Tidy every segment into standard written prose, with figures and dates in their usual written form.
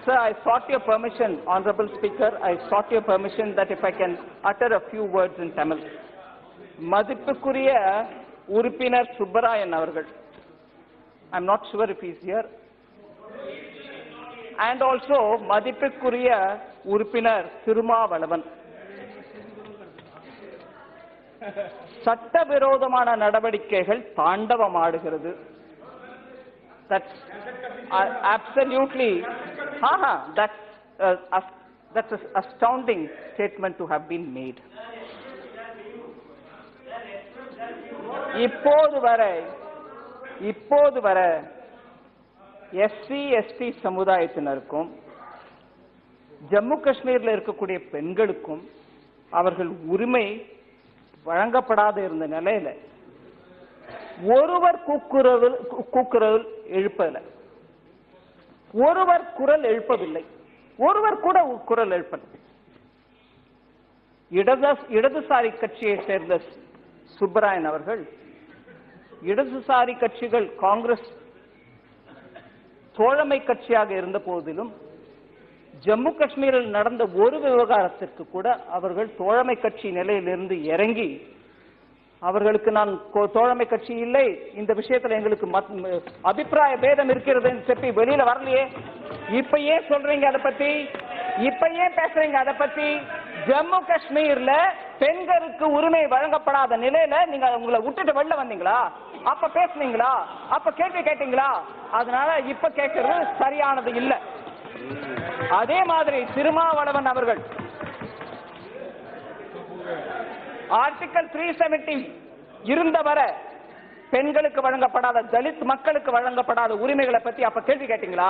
Sir, I sought your permission, Honorable Speaker. I sought your permission that if I can utter a few words in Tamil. மதிப்புக்குரிய உறுப்பினர் சுப்பராயன் அவர்கள். I'm not sure if he's here. And also மதிப்புக்குரிய உறுப்பினர் திருமாவளவன். சட்டவிரோதமான நடவடிக்கைகள் தாண்டவமாடுகிறது. That's absolutely, that's an astounding statement to have been made. இப்போது வரை SC ST சமுதாயத்தினருக்கும் Jammu காஷ்மீரில் இருக்கக்கூடிய பெண்களுக்கும் அவர்கள் உரிமை வழங்கப்படாத இருந்த நிலையில ஒருவர் கூக்குரல் எழுப்பவில்லை, ஒருவர் குரல் எழுப்பவில்லை, ஒருவர் கூட குரல் எழுப்பவில்லை. இடதுசாரி கட்சியை சேர்ந்த சுப்பராயன் அவர்கள் இடதுசாரி கட்சிகள் காங்கிரஸ் தோழமை கட்சியாக இருந்த போதிலும் ஜம்மு காஷ்மீரில் நடந்த ஒரு விவகாரத்திற்கு கூட அவர்கள் தோழமை கட்சி நிலையிலிருந்து இறங்கி அவர்களுக்கு நான் தோழமை கட்சி இல்லை, இந்த விஷயத்துல எங்களுக்கு அபிப்பிராய பேதம் இருக்கிறதுன்னு சொல்லி வெளியில வரலையே. இப்ப ஏன் சொல்றீங்க அதை பத்தி? இப்ப ஏன் பேசுறீங்க அதை பத்தி? ஜம்மு காஷ்மீர்ல பெண்களுக்கு உரிமை வழங்கப்படாத நிலையில நீங்க உங்களை விட்டுட்டு வெளில வந்தீங்களா? அப்ப பேசுனீங்களா? அப்ப கேள்வி கேட்டீங்களா? அதனால இப்ப கேட்கறது சரியானது இல்ல. அதே மாதிரி திருமாவளவன் அவர்கள் ஆர்டிகல் 370 இருந்தவரை பெண்களுக்கு வழங்கப்படாத, தலித் மக்களுக்கு வழங்கப்படாத உரிமைகளை பத்தி அப்ப கேள்வி கேட்டீங்களா?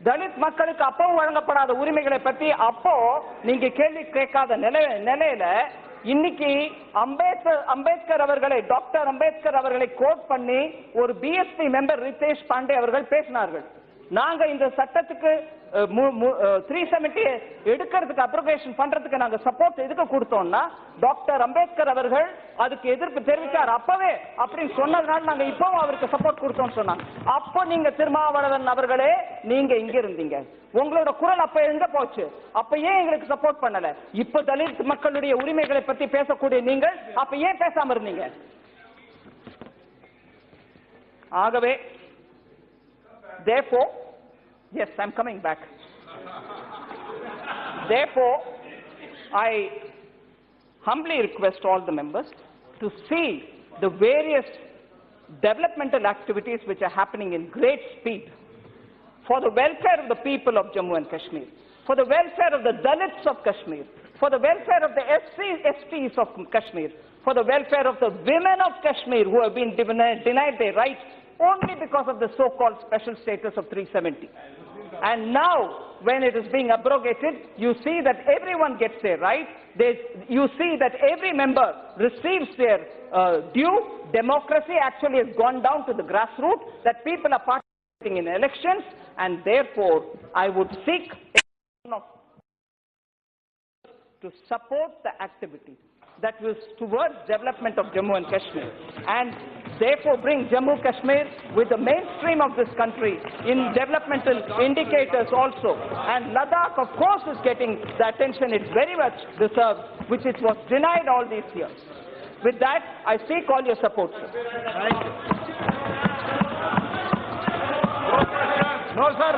தலித் மக்களுக்கு அப்பவும் வழங்கப்படாத உரிமைகளை பத்தி அப்போ நீங்க கேள்வி கேட்காத நிலையில இன்னைக்கு அம்பேத்கர் அவர்களை, டாக்டர் அம்பேத்கர் அவர்களை கோட் பண்ணி ஒரு பிஎஸ்பி மெம்பர் ரிதேஷ் பாண்டே அவர்கள் பேசினார்கள். நாங்க இந்த சட்டத்துக்கு 370 எடுக்கிறதுக்கு அப்ரோகேஷன் பண்றதுக்கு நாங்க சப்போர்ட் எதுக்கு கொடுத்தோம்னா டாக்டர் அம்பேத்கர் அவர்கள் அதுக்கு எதிர்ப்பு தெரிவித்தார் அப்பவே அப்படின்னு சொன்னதுனால நாங்க இப்பவும் அவருக்கு சப்போர்ட் கொடுத்தோம்னு சொன்னாங்க. அப்போ நீங்க திருமாவளவன் அவர்களே நீங்க இங்க இருந்தீங்க, உங்களோட குரல் அப்ப எங்க போச்சு? அப்ப ஏன் எங்களுக்கு சப்போர்ட் பண்ணல? இப்ப தலித் மக்களுடைய உரிமைகளை பத்தி பேசக்கூடிய நீங்கள் அப்ப ஏன் பேசாம இருந்தீங்க? ஆகவே therefore, yes, I'm coming back. Therefore, I humbly request all the members to see the various developmental activities which are happening in great speed for the welfare of the people of Jammu and Kashmir, for the welfare of the Dalits of Kashmir, for the welfare of the STs of Kashmir, for the welfare of the women of Kashmir who have been denied their rights only because of the so-called special status of 370. And now, when it is being abrogated, you see that everyone gets their right. You see that every member receives their due. Democracy actually has gone down to the grassroots, that people are participating in elections, and therefore, I would seek to support the activity that was towards development of Jammu and Kashmir, and therefore bring Jammu Kashmir with the mainstream of this country in developmental indicators also. And Ladakh, of course, is getting the attention it very much deserves, which it was denied all these years. With that, I seek all your support, sir. No, sir.